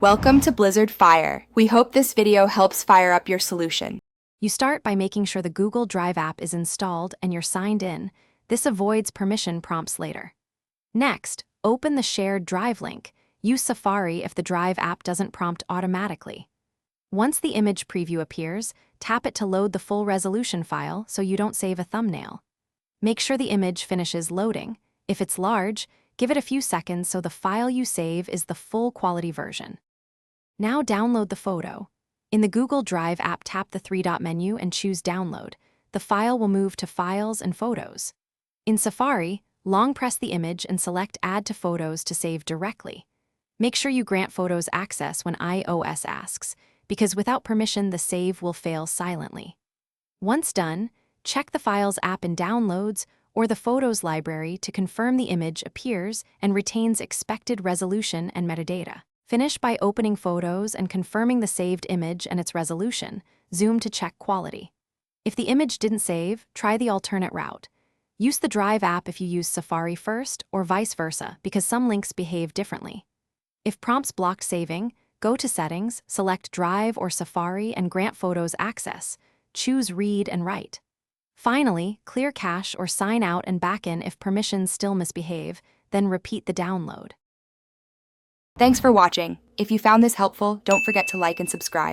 Welcome to Blizzard Fire. We hope this video helps fire up your solution. You start by making sure the Google Drive app is installed and you're signed in. This avoids permission prompts later. Next, open the shared Drive link. Use Safari if the Drive app doesn't prompt automatically. Once the image preview appears, tap it to load the full resolution file so you don't save a thumbnail. Make sure the image finishes loading. If it's large, give it a few seconds so the file you save is the full quality version. Now download the photo. In the Google Drive app, tap the three-dot menu and choose Download. The file will move to Files and Photos. In Safari, long press the image and select Add to Photos to save directly. Make sure you grant Photos access when iOS asks, because without permission the save will fail silently. Once done, check the Files app in Downloads or the Photos library to confirm the image appears and retains expected resolution and metadata. Finish by opening Photos and confirming the saved image and its resolution. Zoom to check quality. If the image didn't save, try the alternate route. Use the Drive app if you use Safari first or vice versa, because some links behave differently. If prompts blocked saving, go to Settings, select Drive or Safari and grant Photos access. Choose Read and Write. Finally, clear cache or sign out and back in if permissions still misbehave, then repeat the download. Thanks for watching. If you found this helpful, don't forget to like and subscribe.